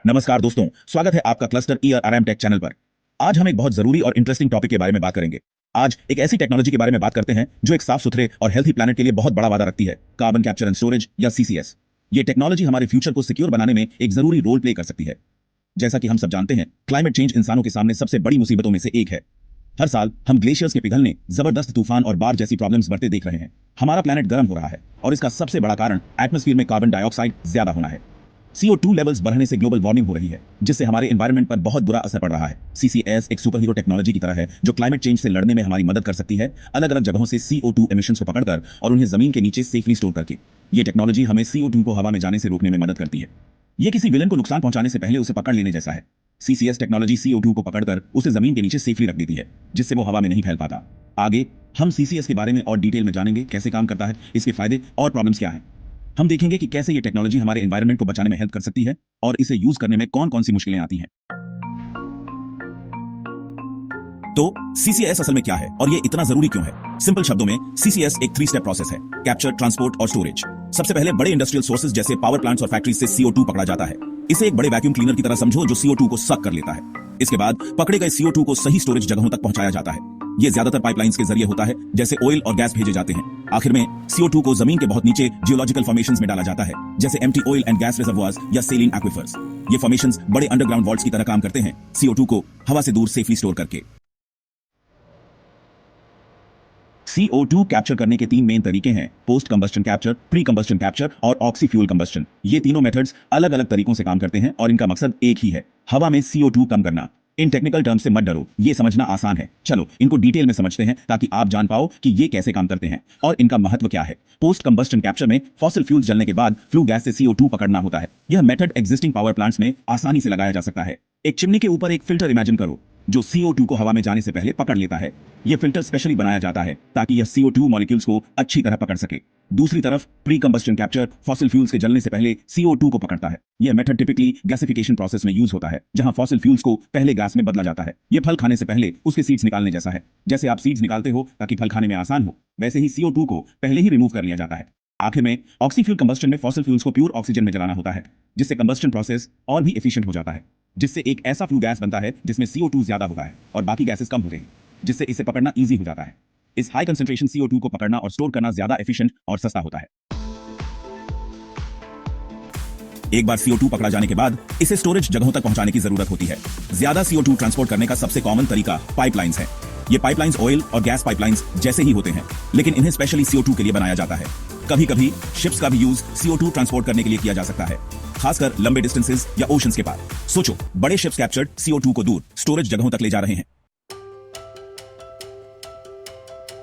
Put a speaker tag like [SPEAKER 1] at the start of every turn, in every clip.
[SPEAKER 1] नमस्कार दोस्तों, स्वागत है आपका क्लस्टर ईआरएम टेक चैनल पर। आज हम एक बहुत जरूरी और इंटरेस्टिंग टॉपिक के बारे में बात करेंगे। आज एक ऐसी टेक्नोलॉजी के बारे में बात करते हैं जो एक साफ सुथरे और हेल्थी प्लैनेट के लिए बहुत बड़ा वादा रखती है, कार्बन कैप्चर एंड स्टोरेज या सीसीएस। ये टेक्नोलॉजी हमारे फ्यूचर को सिक्योर बनाने में एक जरूरी रोल प्ले कर सकती है। जैसा कि हम सब जानते हैं, क्लाइमेट चेंज इंसानों के सामने सबसे बड़ी मुसीबतों में से एक है। हर साल हम ग्लेशियर्स के पिघलने, जबरदस्त तूफान और बाढ़ जैसी प्रॉब्लम्स बढ़ते देख रहे हैं। हमारा प्लैनेट गर्म हो रहा है और इसका सबसे बड़ा कारण एटमॉस्फेयर में कार्बन डाइऑक्साइड ज्यादा होना है। CO2 लेवल्स बढ़ने से ग्लोबल वार्मिंग हो रही है, जिससे हमारे एनवायरनमेंट पर बहुत बुरा असर पड़ रहा है। CCS एक सुपर हीरो टेक्नोलॉजी की तरह है जो क्लाइमेट चेंज से लड़ने में हमारी मदद कर सकती है, अलग अलग जगहों से CO2 एमिशंस को पकड़कर और उन्हें जमीन के नीचे सेफली स्टोर करके। ये टेक्नोलॉजी हमें CO2 को हवा में जाने से रोकने में मदद करती है। ये किसी विलन को नुकसान पहुंचाने से पहले उसे पकड़ लेने जैसा है। CCS टेक्नोलॉजी CO2 को पकड़कर उसे जमीन के नीचे सेफली रख देती है, जिससे वो हवा में नहीं फैल पाता। आगे हम CCS के बारे में और डिटेल में जानेंगे, कैसे काम करता है, इसके फायदे और प्रॉब्लम्स क्या हैं। हम देखेंगे कि कैसे ये टेक्नोलॉजी हमारे एनवायरनमेंट को बचाने में हेल्प कर सकती है और इसे यूज करने में कौन-कौन सी मुश्किलें आती हैं। तो CCS असल में क्या है और ये इतना जरूरी क्यों है? सिंपल शब्दों में CCS एक 3 स्टेप प्रोसेस है: कैप्चर, ट्रांसपोर्ट और स्टोरेज। सबसे पहले बड़े इंडस्ट्रियल सोर्सेज जैसे पावर प्लांट्स और फैक्ट्रीज से CO2 पकड़ा जाता है। इसे एक बड़े वैक्यूम क्लीनर की तरह समझो जो CO2 को सक कर लेता है। इसके बाद पकड़े गए CO2 को सही स्टोरेज जगहों तक पहुंचाया जाता है। ये ज्यादातर पाइपलाइंस के जरिए होता है, जैसे ऑयल और गैस भेजे जाते हैं। आखिर में CO2 को जमीन के बहुत नीचे जियोलॉजिकल फॉर्मेशंस में डाला जाता है, जैसे empty oil and gas reservoirs या सेलिन एक्विफर्स। ये फॉर्मेशंस बड़े अंडरग्राउंड वॉल्ट्स की तरह काम करते हैं, CO2 को हवा से दूर सेफली स्टोर करके। CO2 कैप्चर करने के 3 मेन तरीके हैं: post combustion capture, pre combustion capture और ऑक्सी फ्यूल कंबस्टन। ये तीनों मेथड्स अलग अलग तरीकों से काम करते हैं और इनका मकसद एक ही है, हवा में CO2 कम करना। इन टेक्निकल टर्म्स से मत डरो, ये समझना आसान है। चलो इनको डिटेल में समझते हैं ताकि आप जान पाओ कि ये कैसे काम करते हैं और इनका महत्व क्या है। पोस्ट कंबस्टन कैप्चर में फॉसिल फ्यूल्स जलने के बाद फ्लू गैस से CO2 पकड़ना होता है। यह मेथड एग्जिस्टिंग पावर प्लांट्स में आसानी से लगाया जा सकता है। एक चिमनी के ऊपर एक फिल्टर इमेजिन करो जो CO2 को हवा में जाने से पहले पकड़ लेता है। यह फिल्टर स्पेशली बनाया जाता है ताकि यह CO2 मॉलिक्यूल्स को अच्छी तरह पकड़ सके। दूसरी तरफ pre combustion capture fossil fuels के जलने से पहले CO2 को पकड़ता है। यह मेथड टिपिकली गैसिफिकेशन प्रोसेस में यूज होता है, जहां फॉसिल फ्यूल्स को पहले गैस में बदला जाता है। यह फल खाने से पहले उसके सीड्स निकालने जैसा है। जैसे आप सीड्स निकालते हो ताकि फल खाने में आसान हो, वैसे ही CO2 को पहले ही रिमूव कर लिया जाता है। आखिर में ऑक्सी फ्यूल कंबस्टन में फॉसिल फ्यूल्स को प्योर ऑक्सीजन में जलाना होता है, जिससे कंबस्टन प्रोसेस और भी एफिशिएंट हो जाता है, जिससे एक ऐसा फ्लू गैस बनता है जिसमें CO2 ज्यादा होता है और बाकी गैसेस कम होते हैं, जिससे इसे पकड़ना इजी हो जाता है। इस हाई कंसंट्रेशन CO2 को पकड़ना और स्टोर करना ज्यादा एफिशिएंट और सस्ता होता है। एक बार CO2 पकड़ा जाने के बाद इसे स्टोरेज जगहों तक पहुंचाने की जरूरत होती है। ज्यादा CO2 ट्रांसपोर्ट करने का सबसे कॉमन तरीका पाइपलाइंस है। ये पाइपलाइंस ऑयल और गैस पाइपलाइंस जैसे ही होते हैं, लेकिन इन्हें स्पेशली CO2 के लिए बनाया जाता है। कभी कभी शिप्स का भी यूज CO2 ट्रांसपोर्ट करने के लिए किया जा सकता है, खासकर लंबे डिस्टेंसेस या ओशंस के पार। सोचो, बड़े शिप्स कैप्चर्ड CO2 को दूर स्टोरेज जगहों तक ले जा रहे हैं।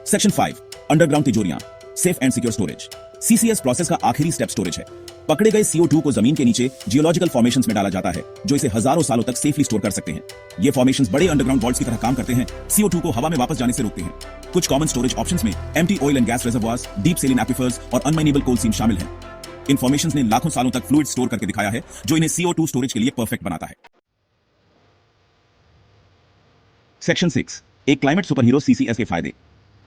[SPEAKER 1] सेक्शन 5, अंडरग्राउंड तिजोरियां, safe and secure storage. CCS process का आखिरी स्टेप स्टोरेज है। पकड़े गए CO2 को जमीन के नीचे जियोलॉजिकल फॉर्मेशंस में डाला जाता है, जो इसे हजारों सालों तक सेफली स्टोर कर सकते हैं। ये फॉर्मेशंस बड़े अंडरग्राउंड वॉल्ट्स की तरह काम करते हैं, CO2 को हवा में वापस जाने से रोकते हैं। कुछ कॉमन स्टोरेज ऑप्शंस में empty oil and gas reservoirs, deep saline aquifers और अनमाइनेबल कोल सीम शामिल हैं। इन फॉर्मेशंस ने लाखों सालों तक फ्लूइड स्टोर करके दिखाया है, जो इन्हें CO2 स्टोरेज के लिए परफेक्ट बनाता है। सेक्शन 6, एक क्लाइमेट सुपरहीरो CCS के फायदे।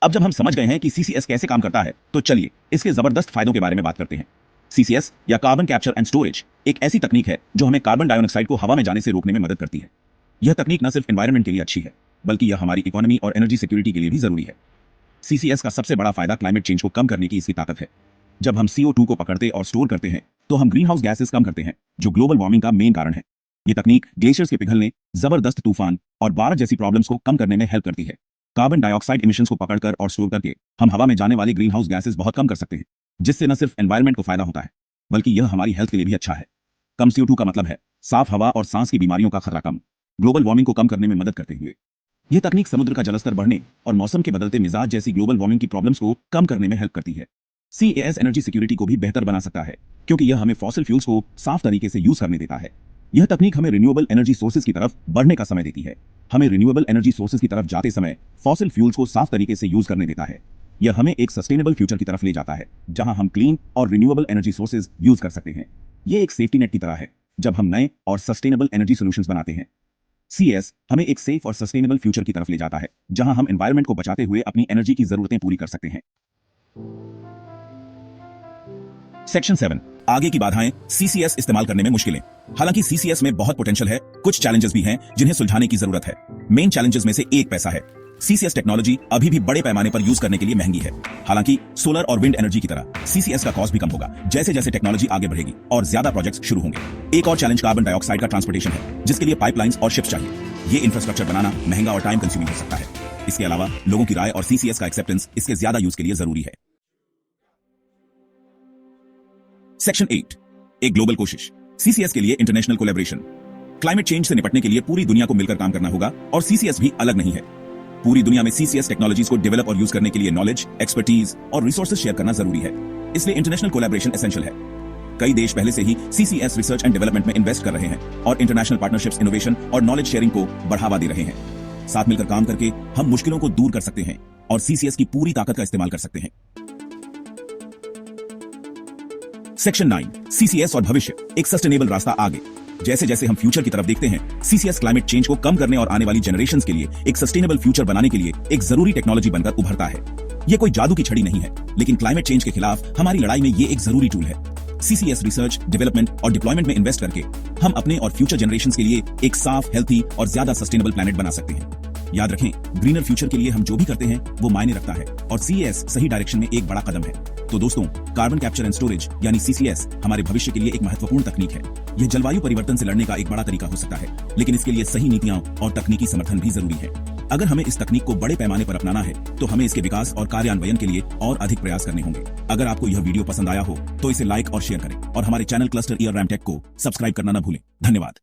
[SPEAKER 1] अब जब हम समझ गए हैं कि CCS कैसे काम करता है, तो चलिए इसके जबरदस्त फायदों के बारे में बात करते हैं। CCS या कार्बन कैप्चर एंड स्टोरेज एक ऐसी तकनीक है जो हमें कार्बन डाइऑक्साइड को हवा में जाने से रोकने में मदद करती है। यह तकनीक न सिर्फ एनवायरनमेंट के लिए अच्छी है, बल्कि यह हमारी इकोनॉमी और एनर्जी सिक्योरिटी के लिए भी जरूरी है। CCS का सबसे बड़ा फायदा क्लाइमेट चेंज को कम करने की इसकी ताकत है। जब हम CO2 को पकड़ते और स्टोर करते हैं, तो हम ग्रीन हाउस गैसेस कम करते हैं, जो ग्लोबल वार्मिंग का मेन कारण है। यह तकनीक ग्लेशियर्स के पिघलने, जबरदस्त तूफान और बाढ़ जैसी प्रॉब्लम्स को कम करने में हेल्प करती है। कार्बन डाइऑक्साइड इमिशंस को पकड़कर और स्टोर करके हम हवा में जाने वाले ग्रीन हाउस गैसेस बहुत कम कर सकते हैं, जिससे न सिर्फ एनवायरनमेंट को फायदा होता है, बल्कि यह हमारी हेल्थ के लिए भी अच्छा है। कम CO2 का मतलब है साफ हवा और सांस की बीमारियों का खतरा कम, ग्लोबल वार्मिंग को कम करने में मदद करते हुए। यह तकनीक समुद्र का जलस्तर बढ़ने और मौसम के बदलते मिजाज जैसी ग्लोबल वार्मिंग की प्रॉब्लम्स को कम करने में हेल्प करती है। CAS एनर्जी सिक्योरिटी को भी बेहतर बना सकता है, क्योंकि यह हमें फॉसिल फ्यूल्स को साफ तरीके से यूज करने देता है। यह तकनीक हमें रिन्यूएबल एनर्जी सोर्सेज की तरफ बढ़ने का समय देती है। हमें रिन्यूएबल एनर्जी सोर्सेज की तरफ जाते समय फॉसिल फ्यूल्स को साफ तरीके से यूज करने देता है। यह हमें एक सस्टेनेबल फ्यूचर की तरफ ले जाता है, जहां हम क्लीन और रिन्यूएबल एनर्जी सोर्सेज यूज कर सकते हैं। यह एक सेफ्टी नेट की तरह है जब हम नए और सस्टेनेबल एनर्जी सॉल्यूशंस बनाते हैं। CS हमें एक सेफ और सस्टेनेबल फ्यूचर की तरफ ले जाता है, जहां हम एनवायरनमेंट को बचाते हुए अपनी एनर्जी की जरूरतें पूरी कर सकते हैं। सेक्शन 7, आगे की बाधाएं, सीसीएस इस्तेमाल करने में मुश्किलें। हालांकि सीसीएस में बहुत पोटेंशियल है, कुछ चैलेंजेस भी हैं जिन्हें सुलझाने की जरूरत है। मेन चैलेंजेस में से एक पैसा है। सीसीएस टेक्नोलॉजी अभी भी बड़े पैमाने पर यूज करने के लिए महंगी है। हालांकि सोलर और विंड एनर्जी की तरह सीसीएस का कॉस्ट भी कम होगा जैसे जैसे टेक्नोलॉजी आगे बढ़ेगी और ज्यादा प्रोजेक्ट्स शुरू होंगे। एक और चैलेंज कार्बन डाइऑक्साइड का ट्रांसपोर्टेशन है, जिसके लिए पाइपलाइंस और शिप्स चाहिए। ये इंफ्रास्ट्रक्चर बनाना महंगा और टाइम कंज्यूमिंग हो सकता है। इसके अलावा लोगों की राय और सीसीएस का एक्सेप्टेंस इसके ज्यादा यूज के लिए जरूरी है। सेक्शन 8, एक ग्लोबल कोशिश। सीसीएस के लिए इंटरनेशनल कोलैबोरेशन। क्लाइमेट चेंज से निपटने के लिए पूरी दुनिया को मिलकर काम करना होगा और सीसीएस भी अलग नहीं है। पूरी दुनिया में सीसीएस टेक्नोलॉजीज को डेवलप और यूज करने के लिए नॉलेज, एक्सपर्टीज और रिसोर्सेज शेयर करना जरूरी है। इसलिए इंटरनेशनल कोलैबोरेशन एसेंशियल है। कई देश पहले से ही सीसीएस रिसर्च एंड डेवलपमेंट में इन्वेस्ट कर रहे हैं और इंटरनेशनल पार्टनरशिप्स इनोवेशन और नॉलेज शेयरिंग को बढ़ावा दे रहे हैं। साथ मिलकर काम करके हम मुश्किलों को दूर कर सकते हैं और सीसीएस की पूरी ताकत का इस्तेमाल कर सकते हैं। सेक्शन 9, सीसीएस और भविष्य, एक सस्टेनेबल रास्ता आगे। जैसे जैसे हम फ्यूचर की तरफ देखते हैं, सीसीएस क्लाइमेट चेंज को कम करने और आने वाली जनरेशंस के लिए एक सस्टेनेबल फ्यूचर बनाने के लिए एक जरूरी टेक्नोलॉजी बनकर उभरता है। ये कोई जादू की छड़ी नहीं है, लेकिन क्लाइमेट चेंज के खिलाफ हमारी लड़ाई में ये एक जरूरी टूल है। सीसीएस रिसर्च, डेवलपमेंट और डिप्लॉयमेंट में इन्वेस्ट करके हम अपने और फ्यूचर जनरेशंस के लिए एक साफ, हेल्थी और ज्यादा सस्टेनेबल प्लैनेट बना सकते हैं। याद रखें, ग्रीनर फ्यूचर के लिए हम जो भी करते हैं वो मायने रखता है और सीसीएस सही डायरेक्शन में एक बड़ा कदम है। तो दोस्तों, कार्बन कैप्चर एंड स्टोरेज यानी सीसीएस हमारे भविष्य के लिए एक महत्वपूर्ण तकनीक है। यह जलवायु परिवर्तन से लड़ने का एक बड़ा तरीका हो सकता है, लेकिन इसके लिए सही नीतियां और तकनीकी समर्थन भी जरूरी है। अगर हमें इस तकनीक को बड़े पैमाने पर अपनाना है तो हमें इसके विकास और कार्यान्वयन के लिए और अधिक प्रयास करने होंगे। अगर आपको यह वीडियो पसंद आया हो तो इसे लाइक और शेयर करें और हमारे channel cluster year ram tech को सब्सक्राइब करना न भूलें। धन्यवाद।